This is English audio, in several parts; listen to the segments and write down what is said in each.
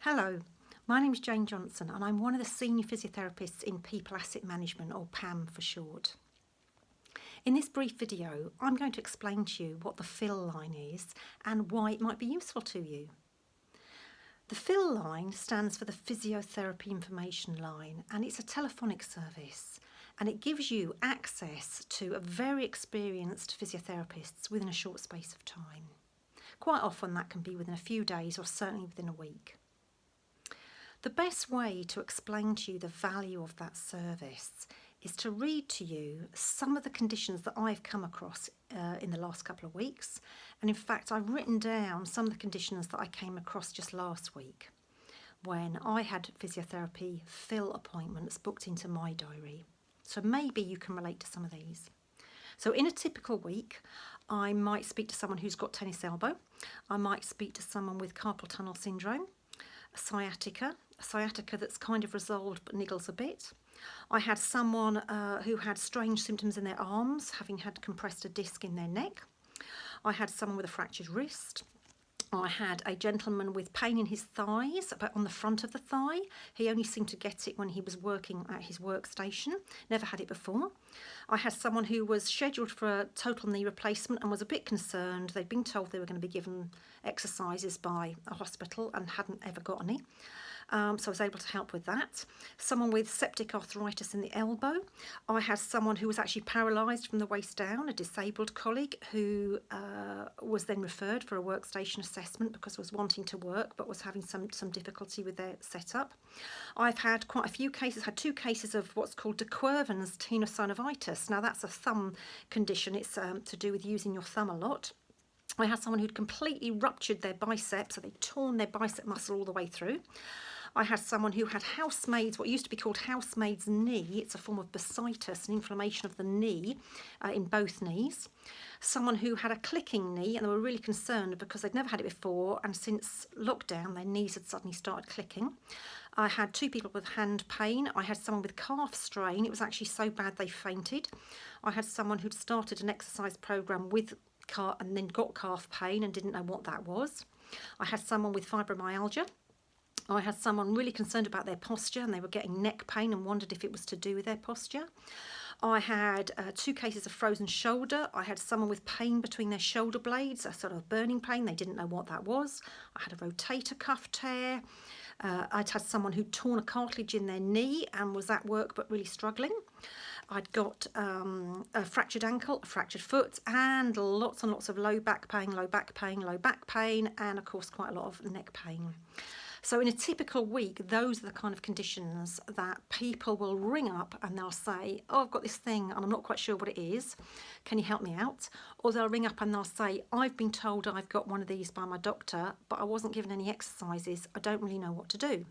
Hello, my name is Jane Johnson and I'm one of the senior physiotherapists in People Asset Management, or PAM for short. In this brief video, I'm going to explain to you what the PhIL line is and why it might be useful to you. The PhIL line stands for the Physiotherapy Information Line, and it's a telephonic service, and it gives you access to a very experienced physiotherapists within a short space of time. Quite often that can be within a few days or certainly within a week. The best way to explain to you the value of that service is to read to you some of the conditions that I've come across in the last couple of weeks. And in fact, I've written down some of the conditions that I came across just last week when I had physiotherapy PhIL appointments booked into my diary. So maybe you can relate to some of these. So in a typical week, I might speak to someone who's got tennis elbow. I might speak to someone with carpal tunnel syndrome, sciatica that's kind of resolved but niggles a bit. I had someone who had strange symptoms in their arms, having had compressed a disc in their neck. I had someone with a fractured wrist. I had a gentleman with pain in his thighs, but on the front of the thigh. He only seemed to get it when he was working at his workstation. Never had it before. I had someone who was scheduled for a total knee replacement and was a bit concerned. They'd been told they were going to be given exercises by a hospital and hadn't ever got any. So I was able to help with that. Someone with septic arthritis in the elbow. I had someone who was actually paralysed from the waist down, a disabled colleague who was then referred for a workstation assessment because was wanting to work but was having some difficulty with their setup. I've had quite a few cases, had 2 cases of what's called de Quervain's tenosynovitis. Now that's a thumb condition. It's to do with using your thumb a lot. I had someone who'd completely ruptured their bicep, so they'd torn their bicep muscle all the way through. I had someone who had housemaid's, what used to be called housemaid's knee. It's a form of bursitis, an inflammation of the knee in both knees. Someone who had a clicking knee, and they were really concerned because they'd never had it before, and since lockdown their knees had suddenly started clicking. I had 2 people with hand pain. I had someone with calf strain. It was actually so bad they fainted. I had someone who'd started an exercise program with and then got calf pain and didn't know what that was. I had someone with fibromyalgia. I had someone really concerned about their posture, and they were getting neck pain and wondered if it was to do with their posture. I had 2 cases of frozen shoulder. I had someone with pain between their shoulder blades, a sort of burning pain. They didn't know what that was. I had a rotator cuff tear. I'd had someone who'd torn a cartilage in their knee and was at work but really struggling. I'd got a fractured ankle, a fractured foot, and lots of low back pain, and of course quite a lot of neck pain. So in a typical week, those are the kind of conditions that people will ring up and they'll say, oh, I've got this thing and I'm not quite sure what it is. Can you help me out? Or they'll ring up and they'll say, I've been told I've got one of these by my doctor, but I wasn't given any exercises. I don't really know what to do.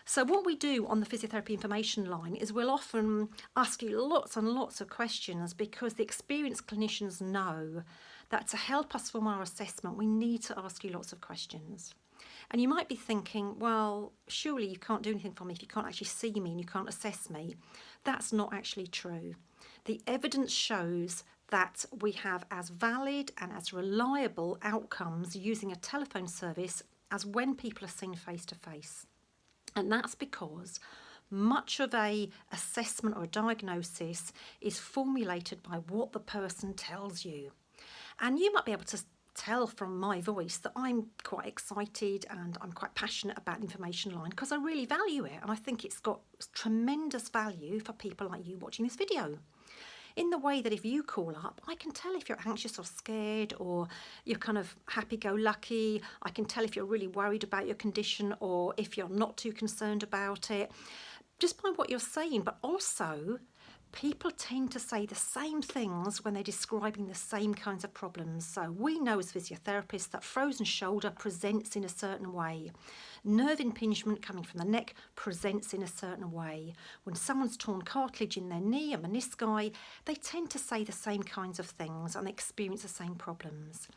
So what we do on the Physiotherapy Information Line is we'll often ask you lots and lots of questions, because the experienced clinicians know that to help us form our assessment, we need to ask you lots of questions. And you might be thinking, well, surely you can't do anything for me if you can't actually see me and you can't assess me. That's not actually true. The evidence shows that we have as valid and as reliable outcomes using a telephone service as when people are seen face to face. And that's because much of a assessment or a diagnosis is formulated by what the person tells you. And you might be able to tell from my voice that I'm quite excited and I'm quite passionate about the Information Line because I really value it, and I think it's got tremendous value for people like you watching this video. In the way that if you call up, I can tell if you're anxious or scared, or you're kind of happy-go-lucky. I can tell if you're really worried about your condition or if you're not too concerned about it, just by what you're saying. But also, people tend to say the same things when they're describing the same kinds of problems. So we know as physiotherapists that frozen shoulder presents in a certain way. Nerve impingement coming from the neck presents in a certain way. When someone's torn cartilage in their knee, a menisci, they tend to say the same kinds of things and experience the same problems.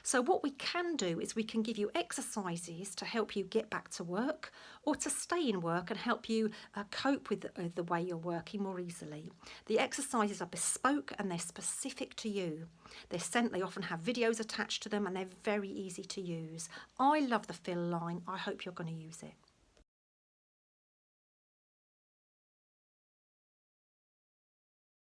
So what we can do is we can give you exercises to help you get back to work or to stay in work and help you cope with the way you're working more easily. The exercises are bespoke and they're specific to you. They often have videos attached to them and they're very easy to use. I love the PhIL line. I hope you're going to use it.